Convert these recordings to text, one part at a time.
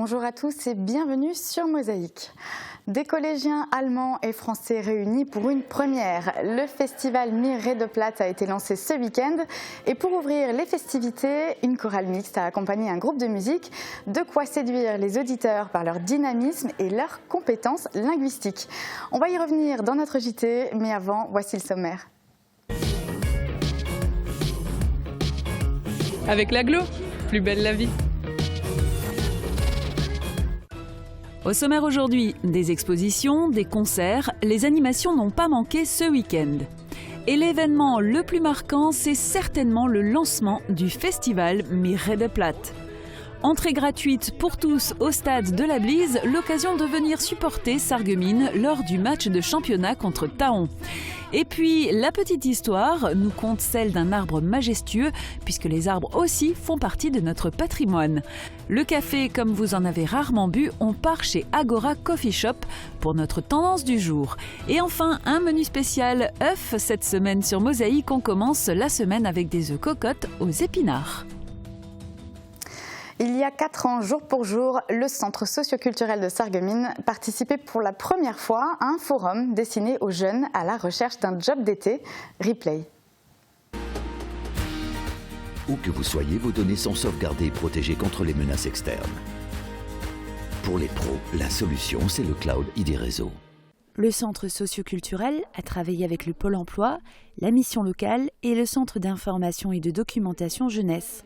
Bonjour à tous et bienvenue sur Mosaïque. Des collégiens allemands et français réunis pour une première. Le festival Mir Redeplatte a été lancé ce week-end et pour ouvrir les festivités, une chorale mixte a accompagné un groupe de musique. De quoi séduire les auditeurs par leur dynamisme et leurs compétences linguistiques. On va y revenir dans notre JT, mais avant, voici le sommaire. Avec l'agglo, plus belle la vie. Au sommaire aujourd'hui, des expositions, des concerts, les animations n'ont pas manqué ce week-end. Et l'événement le plus marquant, c'est certainement le lancement du festival Mir Redeplatte. Entrée gratuite pour tous au stade de la Blise, l'occasion de venir supporter Sarreguemines lors du match de championnat contre Thaon. Et puis, la petite histoire nous conte celle d'un arbre majestueux, puisque les arbres aussi font partie de notre patrimoine. Le café, comme vous en avez rarement bu, on part chez Agora Coffee Shop pour notre tendance du jour. Et enfin, un menu spécial œufs cette semaine sur Mosaïque. On commence la semaine avec des œufs cocottes aux épinards. Il y a 4 ans, jour pour jour, le Centre socioculturel de Sarreguemines participait pour la première fois à un forum destiné aux jeunes à la recherche d'un job d'été, Replay. Où que vous soyez, vos données sont sauvegardées et protégées contre les menaces externes. Pour les pros, la solution, c'est le cloud ID Réseau. Le Centre socioculturel a travaillé avec le Pôle emploi, la mission locale et le Centre d'information et de documentation jeunesse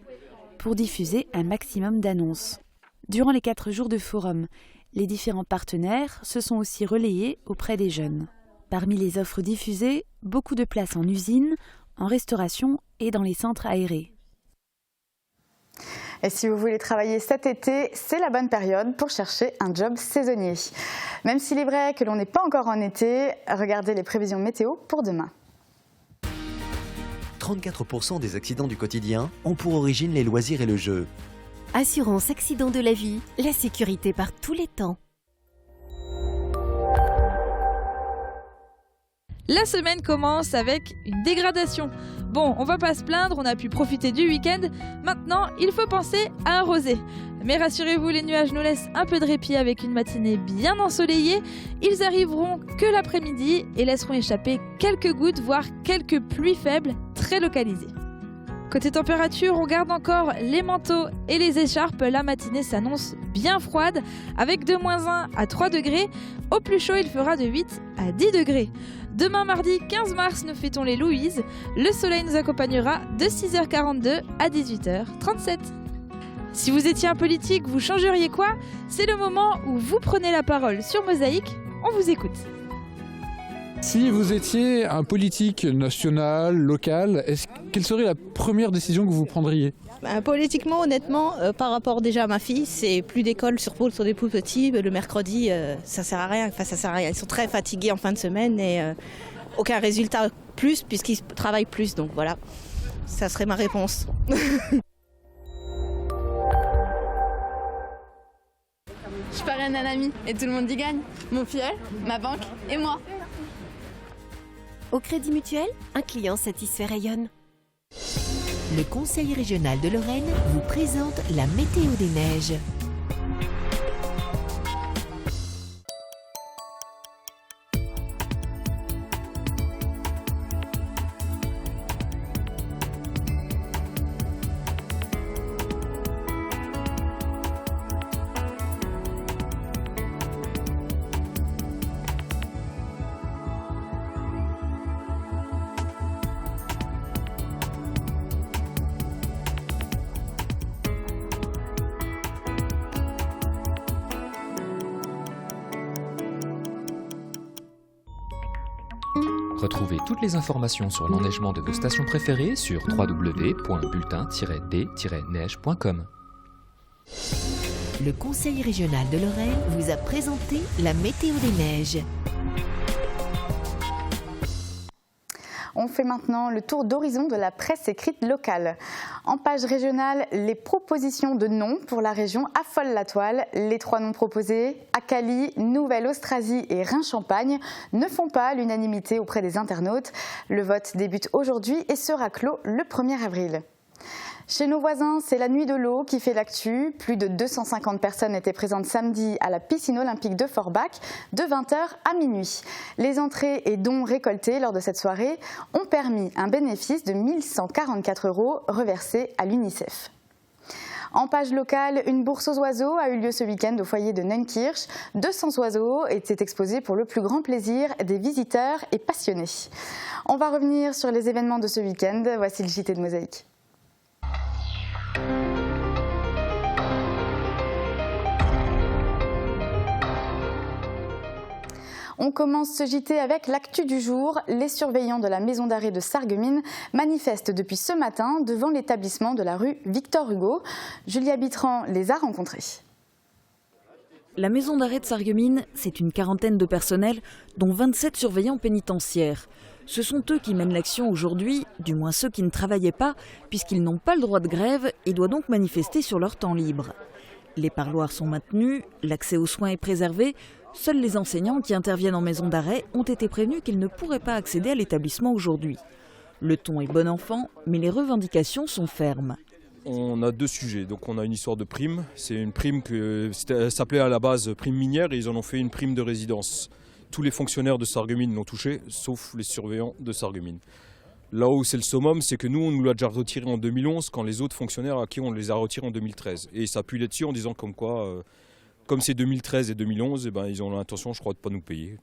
pour diffuser un maximum d'annonces. Durant les 4 jours de forum, les différents partenaires se sont aussi relayés auprès des jeunes. Parmi les offres diffusées, beaucoup de places en usine, en restauration et dans les centres aérés. Et si vous voulez travailler cet été, c'est la bonne période pour chercher un job saisonnier. Même s'il est vrai que l'on n'est pas encore en été, regardez les prévisions météo pour demain. 34% des accidents du quotidien ont pour origine les loisirs et le jeu. Assurance accident de la vie, la sécurité par tous les temps. La semaine commence avec une dégradation. Bon, on va pas se plaindre, on a pu profiter du week-end. Maintenant, il faut penser à arroser. Mais rassurez-vous, les nuages nous laissent un peu de répit avec une matinée bien ensoleillée. Ils arriveront que l'après-midi et laisseront échapper quelques gouttes, voire quelques pluies faibles, très localisées. Côté température, on garde encore les manteaux et les écharpes. La matinée s'annonce bien froide, avec de -1 à 3 degrés. Au plus chaud, il fera de 8 à 10 degrés. Demain mardi 15 mars, nous fêtons les Louises. Le soleil nous accompagnera de 6h42 à 18h37. Si vous étiez un politique, vous changeriez quoi? C'est le moment où vous prenez la parole sur Mosaïque. On vous écoute. Si vous étiez un politique national, local, quelle serait la première décision que vous prendriez? Politiquement, honnêtement, par rapport déjà à ma fille, c'est plus d'école sur pôle sur des plus petits. Le mercredi, ça sert à rien. Enfin, ça sert à rien. Ils sont très fatigués en fin de semaine et aucun résultat plus puisqu'ils travaillent plus. Donc voilà, ça serait ma réponse. Je parraine un ami et tout le monde y gagne. Mon filleul, ma banque et moi. Au Crédit Mutuel, un client satisfait rayonne. Le Conseil régional de Lorraine vous présente la météo des neiges. Retrouvez toutes les informations sur l'enneigement de vos stations préférées sur www.bulletin-d-neige.com. Le Conseil régional de Lorraine vous a présenté la météo des neiges. On fait maintenant le tour d'horizon de la presse écrite locale. En page régionale, les propositions de noms pour la région affolent la toile. Les 3 noms proposés, Acali, Nouvelle-Austrasie et Rhin-Champagne, ne font pas l'unanimité auprès des internautes. Le vote débute aujourd'hui et sera clos le 1er avril. Chez nos voisins, c'est la nuit de l'eau qui fait l'actu. Plus de 250 personnes étaient présentes samedi à la piscine olympique de Forbach de 20h à minuit. Les entrées et dons récoltés lors de cette soirée ont permis un bénéfice de 1 144 € reversés à l'UNICEF. En page locale, une bourse aux oiseaux a eu lieu ce week-end au foyer de Neunkirch. 200 oiseaux étaient exposés pour le plus grand plaisir des visiteurs et passionnés. On va revenir sur les événements de ce week-end. Voici le JT de Mosaïque. On commence ce JT avec l'actu du jour. Les surveillants de la maison d'arrêt de Sarreguemines manifestent depuis ce matin devant l'établissement de la rue Victor Hugo. Julia Bitran les a rencontrés. La maison d'arrêt de Sarreguemines, c'est une quarantaine de personnels, dont 27 surveillants pénitentiaires. Ce sont eux qui mènent l'action aujourd'hui, du moins ceux qui ne travaillaient pas, puisqu'ils n'ont pas le droit de grève et doivent donc manifester sur leur temps libre. Les parloirs sont maintenus, l'accès aux soins est préservé. Seuls les enseignants qui interviennent en maison d'arrêt ont été prévenus qu'ils ne pourraient pas accéder à l'établissement aujourd'hui. Le ton est bon enfant, mais les revendications sont fermes. On a deux sujets. Donc on a une histoire de prime. C'est une prime que s'appelait à la base prime minière et ils en ont fait une prime de résidence. Tous les fonctionnaires de Sarreguemines l'ont touché, sauf les surveillants de Sarreguemines. Là où c'est le summum, c'est que nous, on nous l'a déjà retiré en 2011, quand les autres fonctionnaires à qui on les a retirés en 2013. Et ils s'appuient là-dessus en disant comme quoi... Comme c'est 2013 et 2011, ils ont l'intention, je crois, de ne pas nous payer.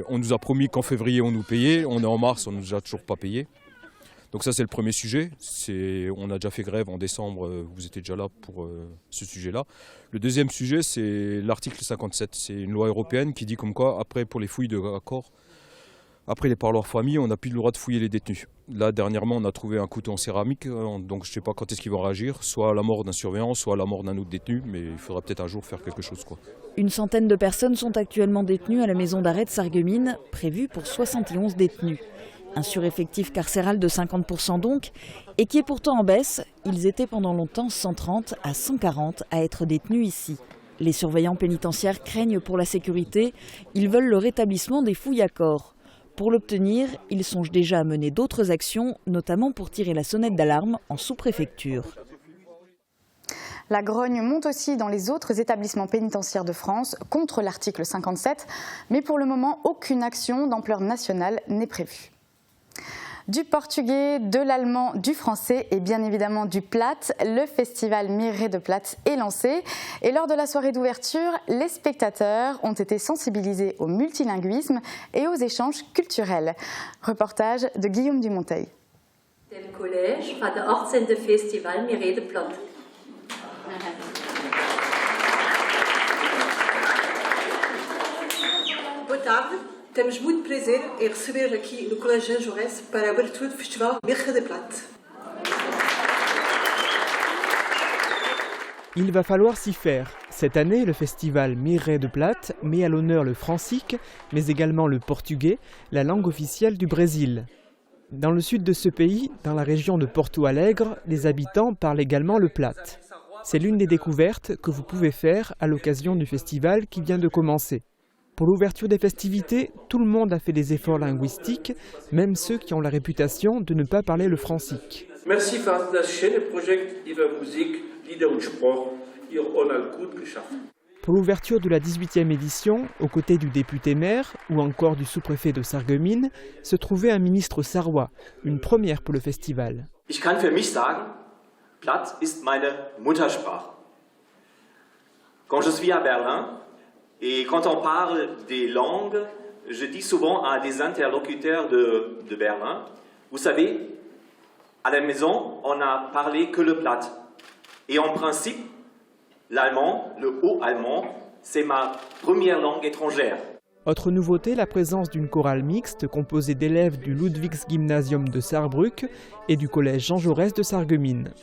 On nous a promis qu'en février, on nous payait. On est en mars, on ne nous a toujours pas payé. Donc ça, c'est le premier sujet. On a déjà fait grève en décembre. Vous étiez déjà là pour ce sujet-là. Le deuxième sujet, c'est l'article 57. C'est une loi européenne qui dit comme quoi, après, pour les fouilles de accord, après les parloirs famille, on n'a plus le droit de fouiller les détenus. Là, dernièrement, on a trouvé un couteau en céramique, donc je ne sais pas quand est-ce qu'ils vont réagir, soit à la mort d'un surveillant, soit à la mort d'un autre détenu, mais il faudra peut-être un jour faire quelque chose, quoi. Une centaine de personnes sont actuellement détenues à la maison d'arrêt de Sarreguemines, prévue pour 71 détenus. Un sureffectif carcéral de 50% donc, et qui est pourtant en baisse. Ils étaient pendant longtemps 130 à 140 à être détenus ici. Les surveillants pénitentiaires craignent pour la sécurité, ils veulent le rétablissement des fouilles à corps. Pour l'obtenir, ils songent déjà à mener d'autres actions, notamment pour tirer la sonnette d'alarme en sous-préfecture. La grogne monte aussi dans les autres établissements pénitentiaires de France contre l'article 57, mais pour le moment, aucune action d'ampleur nationale n'est prévue. Du portugais, de l'allemand, du français et bien évidemment du Platt, le festival Miré de Platt est lancé. Et lors de la soirée d'ouverture, les spectateurs ont été sensibilisés au multilinguisme et aux échanges culturels. Reportage de Guillaume Dumonteil. Le collège va de 18e festival Miré de Platt. Boa tarde. Temos muito prazer em receber aqui no Colégio Jean Jaurès para a abertura do Festival Miré de Platt. Il va falloir s'y faire. Cette année, le festival Miré de Platt met à l'honneur le francique, mais également le portugais, la langue officielle du Brésil. Dans le sud de ce pays, dans la région de Porto Alegre, les habitants parlent également le platt. C'est l'une des découvertes que vous pouvez faire à l'occasion du festival qui vient de commencer. Pour l'ouverture des festivités, tout le monde a fait des efforts linguistiques, même ceux qui ont la réputation de ne pas parler le francique. Merci für das schöne Projekt über Musik, Lieder und Sport. Ihr habt gut geschafft. Pour l'ouverture de la 18e édition, aux côtés du député maire ou encore du sous-préfet de Sarreguemines, se trouvait un ministre sarrois, une première pour le festival. Ich kann für mich sagen, Platt ist meine Muttersprache. Quand je suis à Berlin, et quand on parle des langues, je dis souvent à des interlocuteurs de Berlin, vous savez, à la maison, on n'a parlé que le platt. Et en principe, l'allemand, le haut-allemand, c'est ma première langue étrangère. Autre nouveauté, la présence d'une chorale mixte composée d'élèves du Ludwigsgymnasium de Saarbrück et du collège Jean Jaurès de Sarreguemines.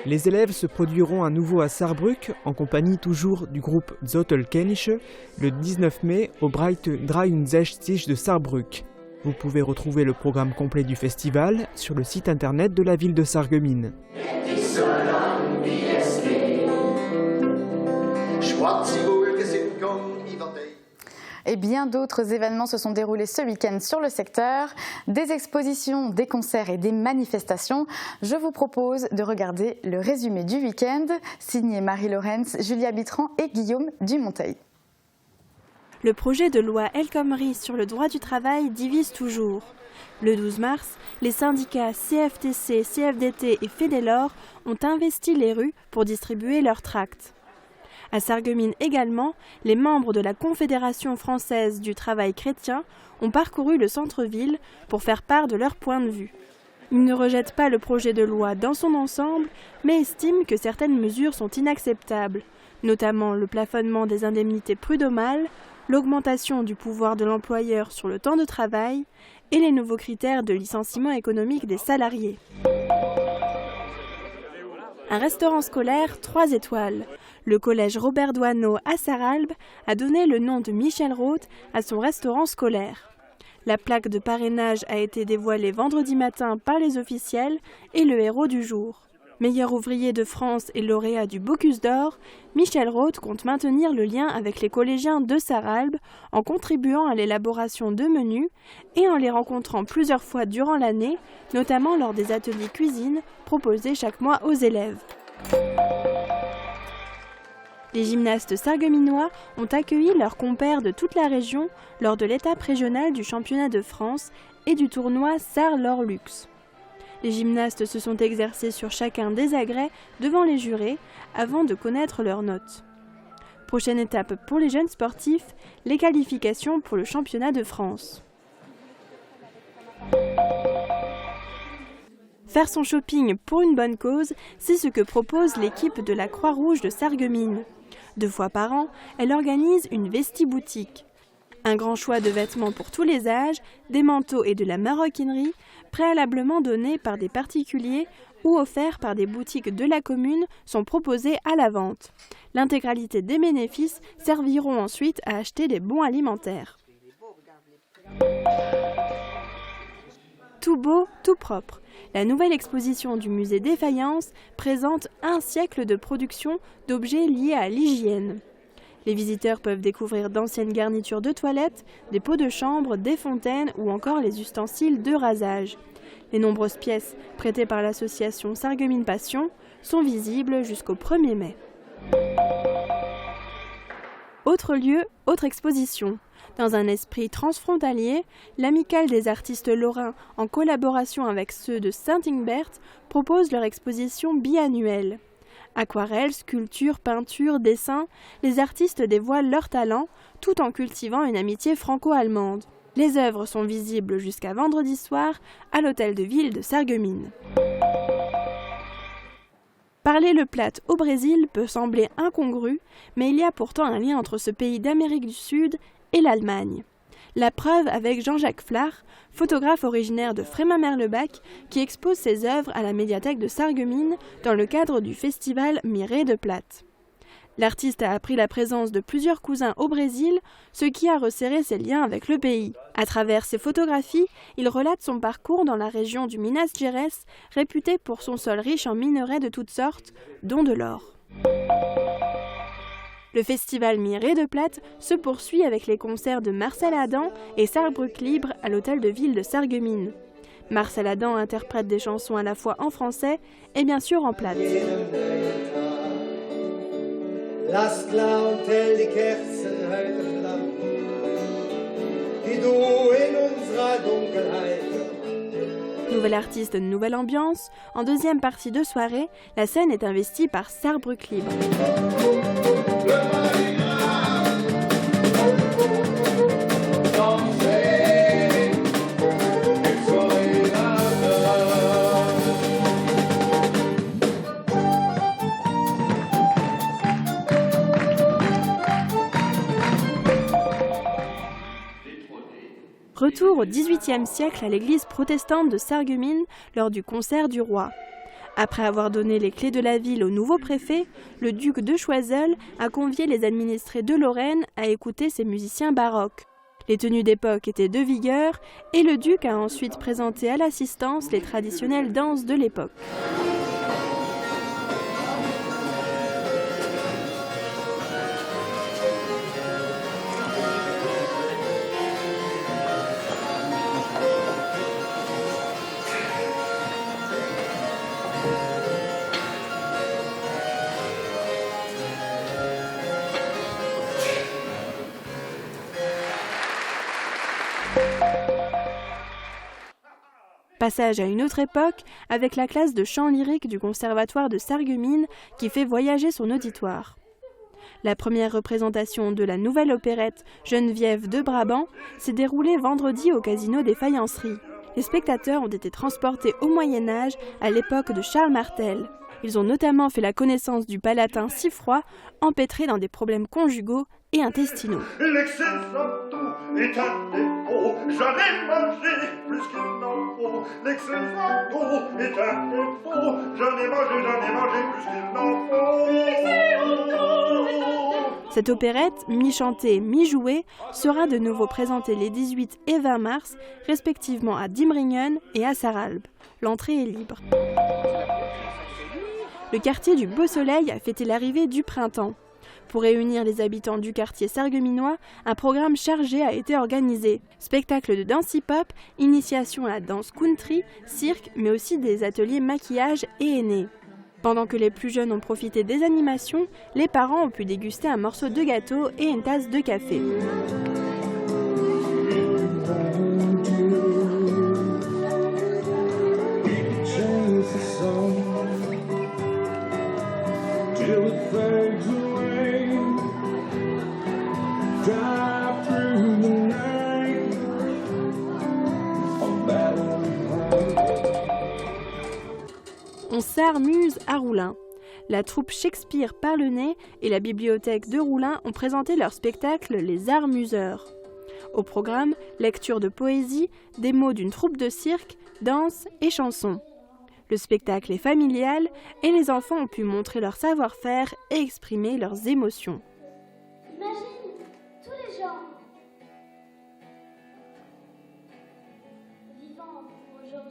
Les élèves se produiront à nouveau à Saarbrück, en compagnie toujours du groupe Zotelkenische, le 19 mai au Breite 63 de Saarbrück. Vous pouvez retrouver le programme complet du festival sur le site internet de la ville de Sarreguemines. et bien d'autres événements se sont déroulés ce week-end sur le secteur. Des expositions, des concerts et des manifestations. Je vous propose de regarder le résumé du week-end, signé Marie Lorenz, Julia Bitran et Guillaume Dumonteil. Le projet de loi El Khomri sur le droit du travail divise toujours. Le 12 mars, les syndicats CFTC, CFDT et Fédélor ont investi les rues pour distribuer leurs tracts. À Sarreguemines également, les membres de la Confédération française du travail chrétien ont parcouru le centre-ville pour faire part de leur point de vue. Ils ne rejettent pas le projet de loi dans son ensemble, mais estiment que certaines mesures sont inacceptables, notamment le plafonnement des indemnités prud'homales, l'augmentation du pouvoir de l'employeur sur le temps de travail et les nouveaux critères de licenciement économique des salariés. Un restaurant scolaire 3 étoiles. Le collège Robert Doisneau à Sarralbe a donné le nom de Michel Roth à son restaurant scolaire. La plaque de parrainage a été dévoilée vendredi matin par les officiels et le héros du jour. Meilleur ouvrier de France et lauréat du Bocuse d'Or, Michel Roth compte maintenir le lien avec les collégiens de Sarralbe en contribuant à l'élaboration de menus et en les rencontrant plusieurs fois durant l'année, notamment lors des ateliers cuisine proposés chaque mois aux élèves. Les gymnastes sarregueminois ont accueilli leurs compères de toute la région lors de l'étape régionale du championnat de France et du tournoi Sarre-Lorlux. Les gymnastes se sont exercés sur chacun des agrès devant les jurés avant de connaître leurs notes. Prochaine étape pour les jeunes sportifs, les qualifications pour le championnat de France. Faire son shopping pour une bonne cause, c'est ce que propose l'équipe de la Croix-Rouge de Sarreguemines. 2 fois par an, elle organise une vesti-boutique. Un grand choix de vêtements pour tous les âges, des manteaux et de la maroquinerie, préalablement donnés par des particuliers ou offerts par des boutiques de la commune, sont proposés à la vente. L'intégralité des bénéfices serviront ensuite à acheter des bons alimentaires. Tout beau, tout propre. La nouvelle exposition du musée des Faïences présente un siècle de production d'objets liés à l'hygiène. Les visiteurs peuvent découvrir d'anciennes garnitures de toilettes, des pots de chambre, des fontaines ou encore les ustensiles de rasage. Les nombreuses pièces prêtées par l'association Sarreguemines Passion sont visibles jusqu'au 1er mai. Autre lieu, autre exposition. Dans un esprit transfrontalier, l'Amicale des artistes lorrains, en collaboration avec ceux de Saint-Ingbert, propose leur exposition biannuelle. Aquarelles, sculptures, peintures, dessins, les artistes dévoilent leur talent tout en cultivant une amitié franco-allemande. Les œuvres sont visibles jusqu'à vendredi soir à l'hôtel de ville de Sarreguemines. Parler le plate au Brésil peut sembler incongru, mais il y a pourtant un lien entre ce pays d'Amérique du Sud et l'Allemagne. La preuve avec Jean-Jacques Flach, photographe originaire de Frémin-Merlebach, qui expose ses œuvres à la médiathèque de Sarreguemines dans le cadre du festival Miré de Plate. L'artiste a appris la présence de plusieurs cousins au Brésil, ce qui a resserré ses liens avec le pays. À travers ses photographies, il relate son parcours dans la région du Minas Gerais, réputée pour son sol riche en minerais de toutes sortes, dont de l'or. Le festival Miré de Plate se poursuit avec les concerts de Marcel Adam et Sarrebruck Libre à l'hôtel de ville de Sarreguemines. Marcel Adam interprète des chansons à la fois en français et bien sûr en plate. Nouvel artiste, nouvelle ambiance. En deuxième partie de soirée, la scène est investie par Sarrebruck Libre. Retour au XVIIIe siècle à l'église protestante de Sarreguemines lors du concert du roi. Après avoir donné les clés de la ville au nouveau préfet, le duc de Choiseul a convié les administrés de Lorraine à écouter ses musiciens baroques. Les tenues d'époque étaient de vigueur et le duc a ensuite présenté à l'assistance les traditionnelles danses de l'époque. Passage à une autre époque avec la classe de chant lyrique du Conservatoire de Sarreguemines qui fait voyager son auditoire. La première représentation de la nouvelle opérette Geneviève de Brabant s'est déroulée vendredi au Casino des Faïenceries. Les spectateurs ont été transportés au Moyen-Âge à l'époque de Charles Martel. Ils ont notamment fait la connaissance du palatin si froid, empêtré dans des problèmes conjugaux et intestinaux. L'excès de tout est un défaut, j'en ai mangé plus qu'il n'en faut. L'excès de tout est un défaut, j'en ai mangé plus qu'il n'en faut. Cette opérette, mi-chantée, mi-jouée, sera de nouveau présentée les 18 et 20 mars, respectivement à Diemringen et à Sarralbe. L'entrée est libre. Le quartier du Beau Soleil a fêté l'arrivée du printemps. Pour réunir les habitants du quartier sarregueminois, un programme chargé a été organisé. Spectacle de danse hip-hop, initiation à la danse country, cirque, mais aussi des ateliers maquillage et aînés. Pendant que les plus jeunes ont profité des animations, les parents ont pu déguster un morceau de gâteau et une tasse de café. On s'amuse à Roulin. La troupe Shakespeare par le nez et la bibliothèque de Roulin ont présenté leur spectacle Les Armuseurs. Au programme, lecture de poésie, des mots d'une troupe de cirque, danse et chansons. Le spectacle est familial et les enfants ont pu montrer leur savoir-faire et exprimer leurs émotions. Imagine tous les gens vivants pour aujourd'hui.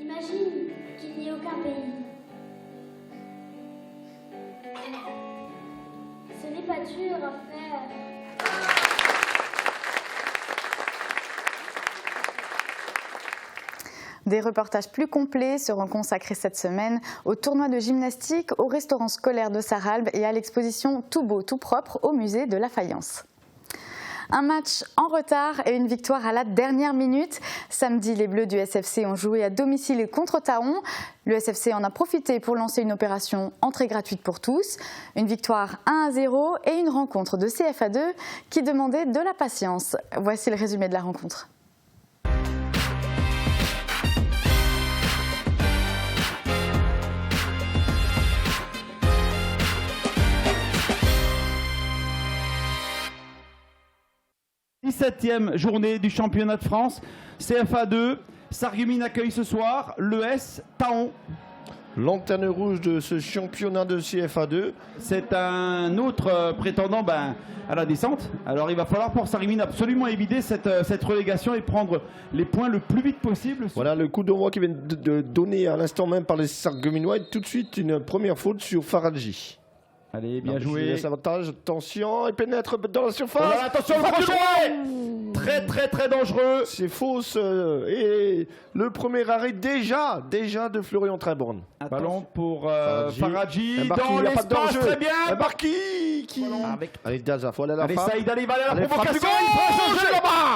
Imagine qu'il n'y ait aucun pays. Ce n'est pas dur à faire. Des reportages plus complets seront consacrés cette semaine au tournoi de gymnastique, au restaurant scolaire de Sarralbe et à l'exposition Tout beau, tout propre au musée de la Faïence. Un match en retard et une victoire à la dernière minute. Samedi, les Bleus du SFC ont joué à domicile contre Thaon. Le SFC en a profité pour lancer une opération entrée gratuite pour tous. Une victoire 1-0 et une rencontre de CFA2 qui demandait de la patience. Voici le résumé de la rencontre. Septième journée du championnat de France. CFA2, Sarreguemines accueille ce soir l'ES Thaon. Lanterne rouge de ce championnat de CFA2. C'est un autre prétendant à la descente. Alors il va falloir pour Sarreguemines absolument éviter cette relégation et prendre les points le plus vite possible. Voilà le coup d'envoi qui vient de donner à l'instant même par les Sarregueminois et tout de suite une première faute sur Faradji. Allez, bien joué. Laisse avantage, attention, il pénètre dans la surface. Voilà, attention, le crochet. Très très très dangereux. C'est fausse. Et le premier arrêt déjà de Florian Tréborn. Ballon pour Faradji dans l'espace, très bien. Barki qui... Allez, Daza, voilà la frappe. Saïd Ali va aller à la provocation.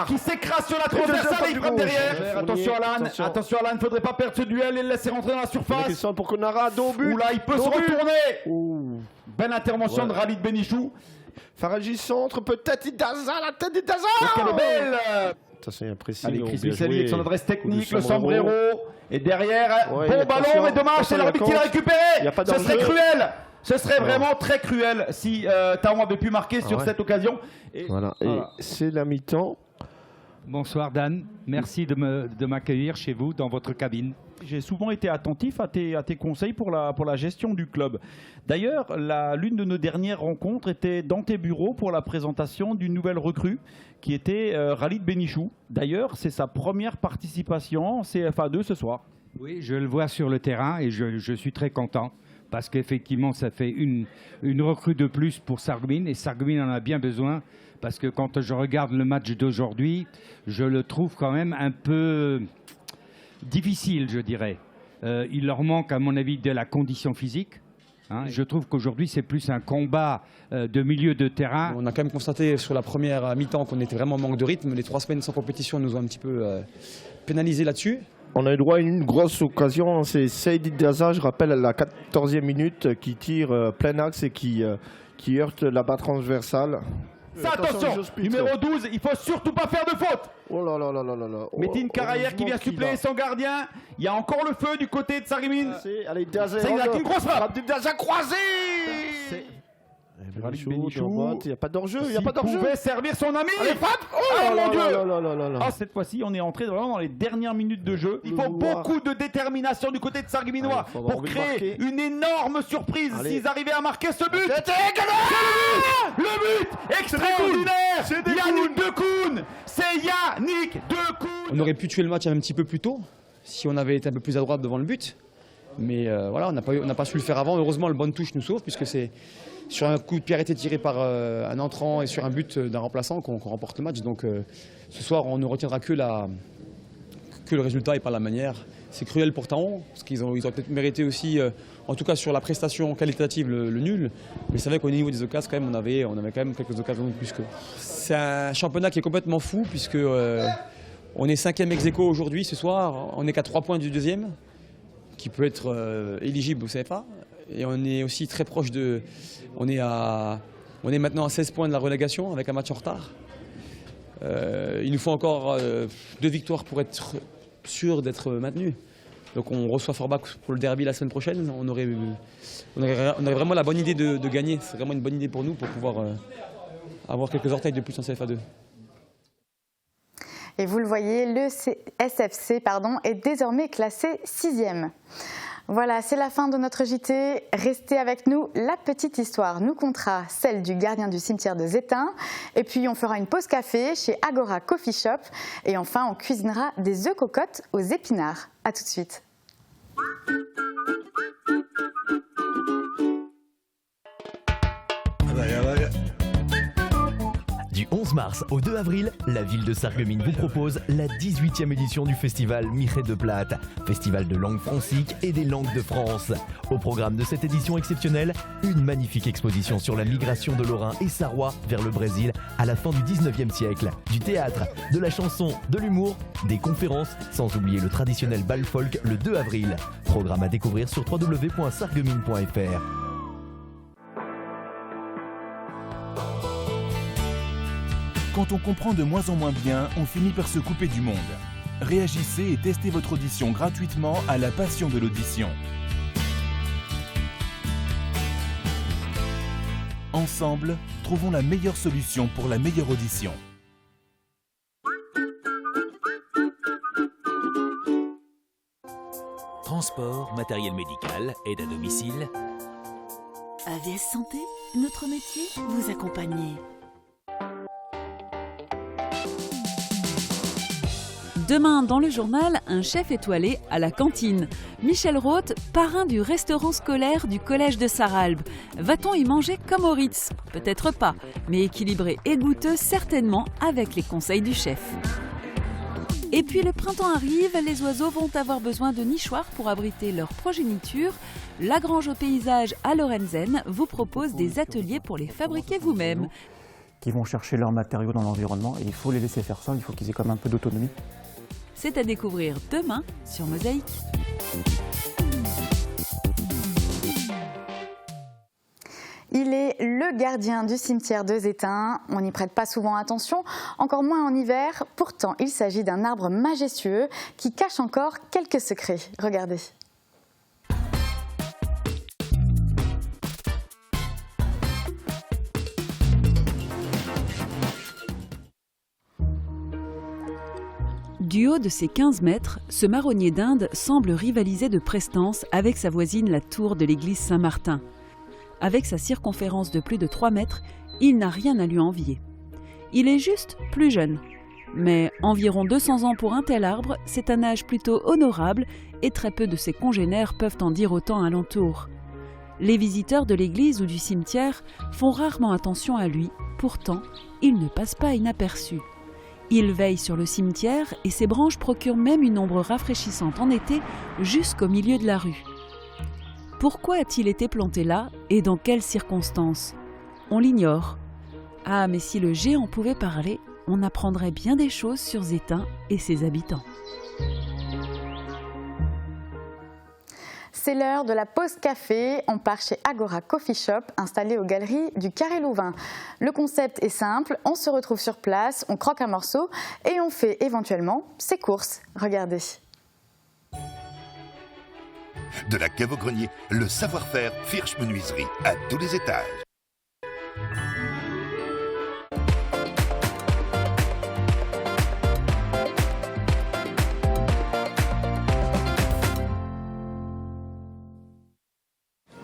Qui s'écrase sur la transversale et il frappe derrière. Attention Alan, faudrait pas perdre ce duel et le laisser rentrer dans la surface. Pour Konara, dos but. Oula, il peut se retourner. Belle intervention de Khalid Benichou. Faradji centre, peut-être Daza, la tête de Daza. Elle est belle. Attention, il y a un pressing. Allez, Chris Lucelli avec son adresse technique, le sombrero. Et derrière, bon ballon, mais dommage, c'est l'arbitre qui l'a récupéré. Ce serait cruel. Ce serait vraiment très cruel si Thaon avait pu marquer sur cette occasion. Voilà, et c'est la mi-temps. Bonsoir Dan, merci de m'accueillir chez vous dans votre cabine. J'ai souvent été attentif à tes conseils pour la gestion du club. D'ailleurs, l'une de nos dernières rencontres était dans tes bureaux pour la présentation d'une nouvelle recrue qui était Khalid Benichou. D'ailleurs, c'est sa première participation en CFA2 ce soir. Oui, je le vois sur le terrain et je suis très content parce qu'effectivement, ça fait une recrue de plus pour Sarreguemines et Sarreguemines en a bien besoin. Parce que quand je regarde le match d'aujourd'hui, je le trouve quand même un peu difficile, je dirais. Il leur manque, à mon avis, de la condition physique. Je trouve qu'aujourd'hui, c'est plus un combat de milieu de terrain. On a quand même constaté sur la première mi-temps qu'on était vraiment en manque de rythme. Les 3 semaines sans compétition nous ont un petit peu pénalisé là-dessus. On a eu droit à une grosse occasion, c'est Saïd Daza, je rappelle, à la 14e minute, qui tire plein axe et qui heurte la barre transversale. Attention, numéro 12, il faut surtout pas faire de faute. Oh là là là là là là. Métine Carayer qui vient suppléer son gardien. Il y a encore le feu du côté de Sarreguemines. Allez, Daza, il a une grosse frappe. Daza croisé. Il n'y a pas d'enjeu, il n'y a pas d'enjeu. Il pouvait servir son ami. Allez, frappe. Oh mon Dieu. Ah, cette fois-ci, on est entré vraiment dans les dernières minutes de jeu. Il faut beaucoup de détermination du côté de Sarregueminois pour créer une énorme surprise s'ils arrivaient à marquer ce but. Le but extraordinaire. Yannick Dekoun. C'est Yannick Dekoun. On aurait pu tuer le match un petit peu plus tôt si on avait été un peu plus à droite devant le but. Mais voilà, on n'a pas su le faire avant. Heureusement, le bonne touche nous sauve puisque c'est sur un coup de pied arrêté tiré par un entrant et sur un but d'un remplaçant qu'on remporte le match. Donc ce soir, on ne retiendra que le résultat et pas la manière. C'est cruel pour Taon, parce qu'ils ont peut-être mérité aussi, en tout cas sur la prestation qualitative, le nul. Mais c'est vrai qu'au niveau des occasions, quand même, on avait quand même quelques occasions de plus qu'eux. C'est un championnat qui est complètement fou, puisque on est 5e ex-aequo aujourd'hui, ce soir. On n'est qu'à 3 points du 2e, qui peut être éligible au CFA. Et on est aussi très proche de... On est maintenant à 16 points de la relégation avec un match en retard. Il nous faut encore 2 victoires pour être sûr d'être maintenu. Donc on reçoit Forbach pour le derby la semaine prochaine. On aurait vraiment la bonne idée de gagner. C'est vraiment une bonne idée pour nous pour pouvoir avoir quelques orteils de plus en CFA2. Et vous le voyez, le SFC est désormais classé 6e. Voilà, c'est la fin de notre JT. Restez avec nous. La petite histoire nous contera celle du gardien du cimetière de Zétain. Et puis, on fera une pause café chez Agora Coffee Shop. Et enfin, on cuisinera des œufs cocottes aux épinards. A tout de suite. Du 11 mars au 2 avril, la ville de Sarreguemines vous propose la 18e édition du festival Miret de Plate, festival de langue francique et des langues de France. Au programme de cette édition exceptionnelle, une magnifique exposition sur la migration de Lorrains et Sarrois vers le Brésil à la fin du 19e siècle. Du théâtre, de la chanson, de l'humour, des conférences, sans oublier le traditionnel bal folk le 2 avril. Programme à découvrir sur www.sarreguemines.fr. Quand on comprend de moins en moins bien, on finit par se couper du monde. Réagissez et testez votre audition gratuitement à la Passion de l'audition. Ensemble, trouvons la meilleure solution pour la meilleure audition. Transport, matériel médical, aide à domicile. AVS Santé, notre métier, vous accompagner. Demain, dans le journal, un chef étoilé à la cantine. Michel Roth, parrain du restaurant scolaire du collège de Sarralbe. Va-t-on y manger comme au Ritz? Peut-être pas, mais équilibré et goûteux certainement avec les conseils du chef. Et puis le printemps arrive, les oiseaux vont avoir besoin de nichoirs pour abriter leur progéniture. La Grange au paysage à Lorenzen vous propose des ateliers pour les fabriquer vous-même. Qui vont chercher leurs matériaux dans l'environnement et il faut les laisser faire ça, il faut qu'ils aient quand même un peu d'autonomie. C'est à découvrir demain sur Mosaïque. Il est le gardien du cimetière de Zétain. On n'y prête pas souvent attention, encore moins en hiver. Pourtant, il s'agit d'un arbre majestueux qui cache encore quelques secrets. Regardez. Du haut de ses 15 mètres, ce marronnier d'Inde semble rivaliser de prestance avec sa voisine la tour de l'église Saint-Martin. Avec sa circonférence de plus de 3 mètres, il n'a rien à lui envier. Il est juste plus jeune. Mais environ 200 ans pour un tel arbre, c'est un âge plutôt honorable et très peu de ses congénères peuvent en dire autant alentour. Les visiteurs de l'église ou du cimetière font rarement attention à lui, pourtant, il ne passe pas inaperçu. Il veille sur le cimetière et ses branches procurent même une ombre rafraîchissante en été jusqu'au milieu de la rue. Pourquoi a-t-il été planté là et dans quelles circonstances? On l'ignore. Ah, mais si le géant pouvait parler, on apprendrait bien des choses sur Zétain et ses habitants. C'est l'heure de la pause café. On part chez Agora Coffee Shop, installé aux galeries du Carré Louvain. Le concept est simple, on se retrouve sur place, on croque un morceau et on fait éventuellement ses courses. Regardez. De la cave au grenier, le savoir-faire Firsch Menuiserie à tous les étages.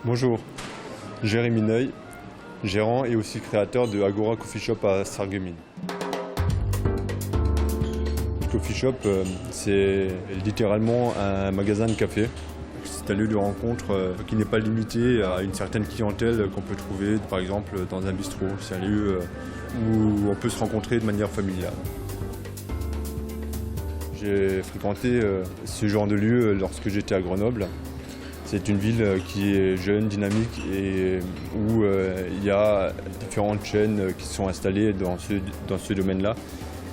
Bonjour, Jérémy Neuil, gérant et aussi créateur de Agora Coffee Shop à Sarreguemines. Coffee Shop, c'est littéralement un magasin de café. C'est un lieu de rencontre qui n'est pas limité à une certaine clientèle qu'on peut trouver par exemple dans un bistrot. C'est un lieu où on peut se rencontrer de manière familiale. J'ai fréquenté ce genre de lieu lorsque j'étais à Grenoble. C'est une ville qui est jeune, dynamique et où il y a différentes chaînes qui sont installées dans ce domaine-là.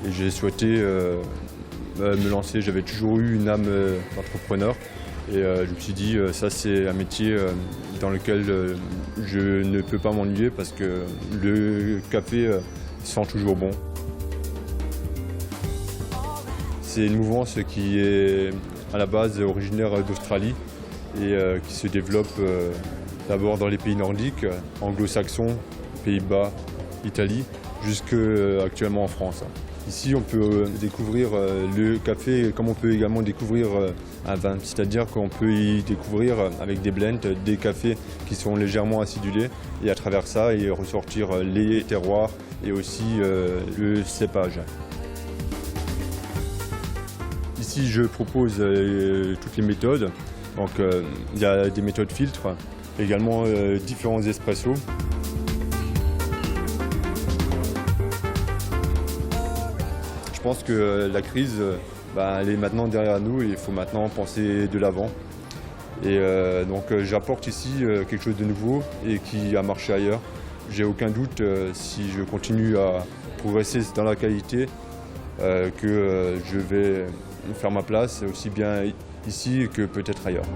Et j'ai souhaité me lancer. J'avais toujours eu une âme d'entrepreneur et je me suis dit ça c'est un métier dans lequel je ne peux pas m'ennuyer parce que le café sent toujours bon. C'est une mouvance qui est à la base originaire d'Australie et qui se développe d'abord dans les pays nordiques, anglo-saxons, Pays-Bas, Italie, jusqu'actuellement en France. Ici, on peut découvrir le café comme on peut également découvrir un vin, c'est-à-dire qu'on peut y découvrir avec des blends, des cafés qui sont légèrement acidulés et à travers ça, y ressortir les terroirs et aussi le cépage. Ici, je propose toutes les méthodes. Donc, il y a des méthodes filtres, également différents espressos. Je pense que la crise, elle est maintenant derrière nous et il faut maintenant penser de l'avant. Et donc j'apporte ici quelque chose de nouveau et qui a marché ailleurs. J'ai aucun doute si je continue à progresser dans la qualité que je vais faire ma place aussi bien ici que peut-être ailleurs.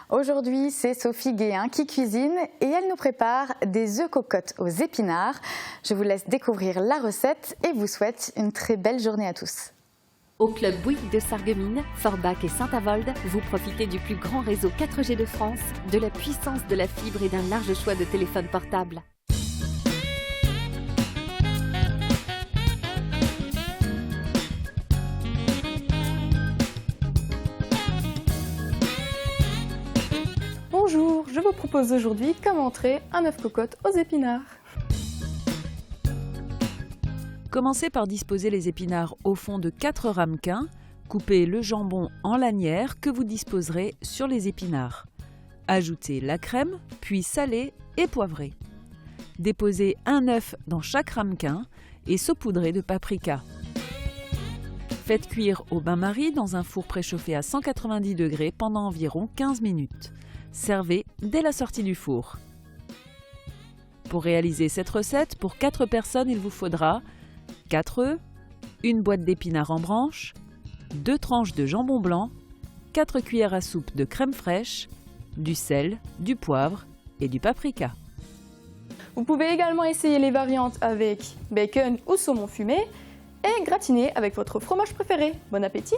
Aujourd'hui, c'est Sophie Guéhin qui cuisine et elle nous prépare des œufs cocottes aux épinards. Je vous laisse découvrir la recette et vous souhaite une très belle journée à tous. Au club Bouygues de Sarreguemines, Forbach et Saint-Avold, vous profitez du plus grand réseau 4G de France, de la puissance de la fibre et d'un large choix de téléphones portables. Bonjour, je vous propose aujourd'hui comme entrée un œuf cocotte aux épinards. Commencez par disposer les épinards au fond de 4 ramequins. Coupez le jambon en lanières que vous disposerez sur les épinards. Ajoutez la crème, puis salez et poivrez. Déposez un œuf dans chaque ramequin et saupoudrez de paprika. Faites cuire au bain-marie dans un four préchauffé à 190 degrés pendant environ 15 minutes. Servez dès la sortie du four. Pour réaliser cette recette, pour 4 personnes, il vous faudra 4 œufs, une boîte d'épinards en branches, 2 tranches de jambon blanc, 4 cuillères à soupe de crème fraîche, du sel, du poivre et du paprika. Vous pouvez également essayer les variantes avec bacon ou saumon fumé et gratiner avec votre fromage préféré. Bon appétit!